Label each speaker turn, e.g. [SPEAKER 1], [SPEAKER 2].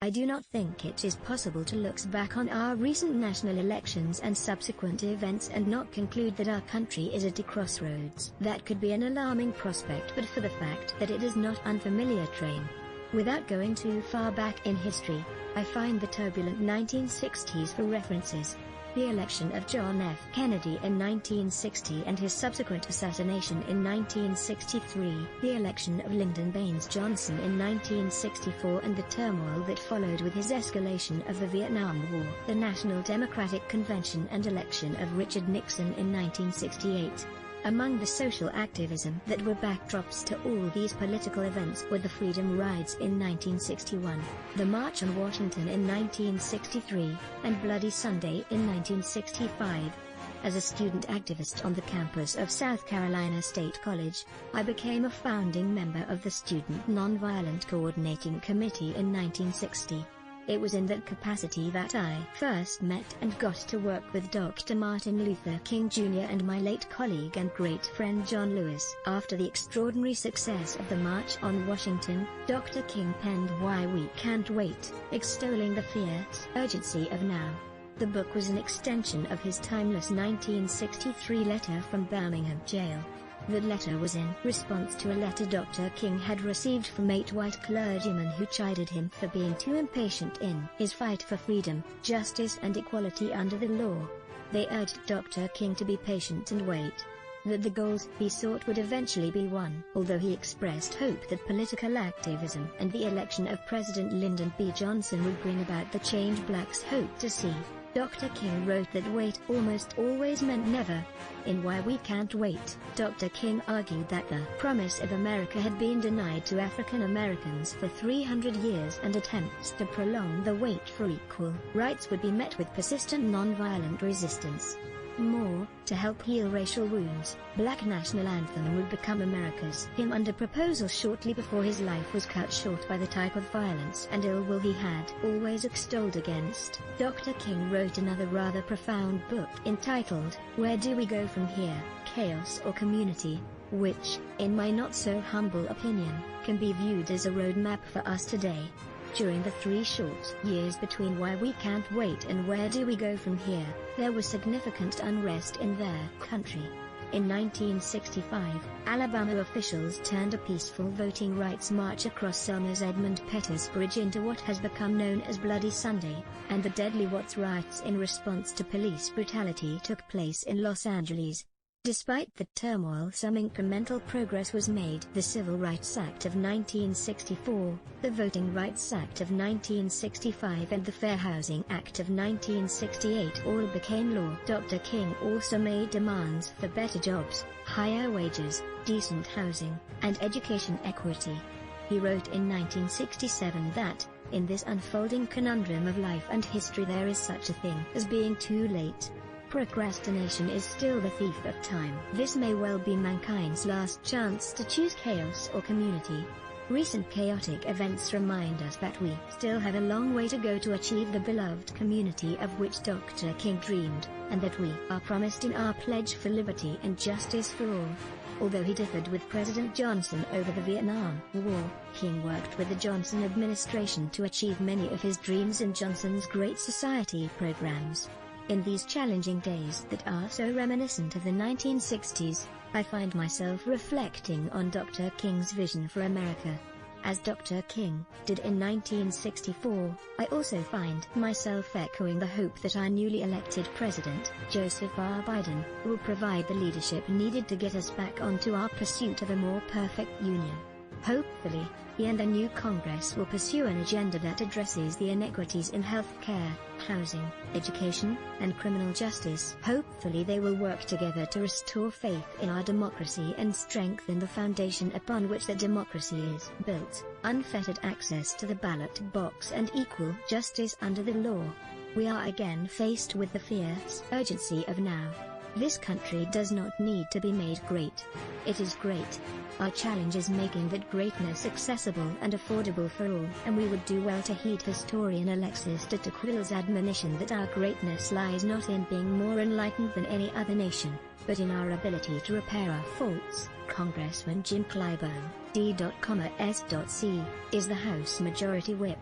[SPEAKER 1] I do not think it is possible to look back on our recent national elections and subsequent events and not conclude that our country is at a crossroads. That could be an alarming prospect, but for the fact that it is not unfamiliar terrain. Without going too far back in history, I find the turbulent 1960s for references. The election of John F. Kennedy in 1960 and his subsequent assassination in 1963, the election of Lyndon Baines Johnson in 1964 and the turmoil that followed with his escalation of the Vietnam War, the National Democratic Convention and election of Richard Nixon in 1968. Among the social activism that were backdrops to all these political events were the Freedom Rides in 1961, the March on Washington in 1963, and Bloody Sunday in 1965. As a student activist on the campus of South Carolina State College, I became a founding member of the Student Nonviolent Coordinating Committee in 1960. It was in that capacity that I first met and got to work with Dr. Martin Luther King Jr. and my late colleague and great friend John Lewis. After the extraordinary success of the March on Washington, Dr. King penned Why We Can't Wait, extolling the fierce urgency of now. The book was an extension of his timeless 1963 letter from Birmingham jail. The letter was in response to a letter Dr. King had received from 8 white clergymen who chided him for being too impatient in his fight for freedom, justice and equality under the law. They urged Dr. King to be patient and wait. That the goals he sought would eventually be won, although he expressed hope that political activism and the election of President Lyndon B. Johnson would bring about the change blacks hoped to see. Dr. King wrote that wait almost always meant never. In Why We Can't Wait, Dr. King argued that the promise of America had been denied to African Americans for 300 years and attempts to prolong the wait for equal rights would be met with persistent nonviolent resistance. More, to help heal racial wounds, Black National Anthem would become America's hymn under proposal shortly before his life was cut short by the type of violence and ill will he had always extolled against. Dr. King wrote another rather profound book entitled, Where Do We Go From Here, Chaos or Community?, which, in my not-so-humble opinion, can be viewed as a roadmap for us today. During the 3 short years between Why We Can't Wait and Where Do We Go From Here, there was significant unrest in their country. In 1965, Alabama officials turned a peaceful voting rights march across Selma's Edmund Pettus Bridge into what has become known as Bloody Sunday, and the deadly Watts riots in response to police brutality took place in Los Angeles. Despite the turmoil, some incremental progress was made. The Civil Rights Act of 1964, the Voting Rights Act of 1965 and the Fair Housing Act of 1968 all became law. Dr. King also made demands for better jobs, higher wages, decent housing, and education equity. He wrote in 1967 that, in this unfolding conundrum of life and history there is such a thing as being too late. Procrastination is still the thief of time. This may well be mankind's last chance to choose chaos or community. Recent chaotic events remind us that we still have a long way to go to achieve the beloved community of which Dr. King dreamed, and that we are promised in our pledge for liberty and justice for all. Although he differed with President Johnson over the Vietnam War, King worked with the Johnson administration to achieve many of his dreams in Johnson's Great Society programs. In these challenging days that are so reminiscent of the 1960s, I find myself reflecting on Dr. King's vision for America. As Dr. King did in 1964, I also find myself echoing the hope that our newly elected President, Joseph R. Biden, will provide the leadership needed to get us back onto our pursuit of a more perfect union. Hopefully, he and the new Congress will pursue an agenda that addresses the inequities in health care, housing, education, and criminal justice. Hopefully they will work together to restore faith in our democracy and strengthen the foundation upon which that democracy is built, unfettered access to the ballot box and equal justice under the law. We are again faced with the fierce urgency of now. This country does not need to be made great. It is great. Our challenge is making that greatness accessible and affordable for all, and we would do well to heed historian Alexis de Tocqueville's admonition that our greatness lies not in being more enlightened than any other nation, but in our ability to repair our faults. Congressman Jim Clyburn, D.S.C., is the House Majority Whip.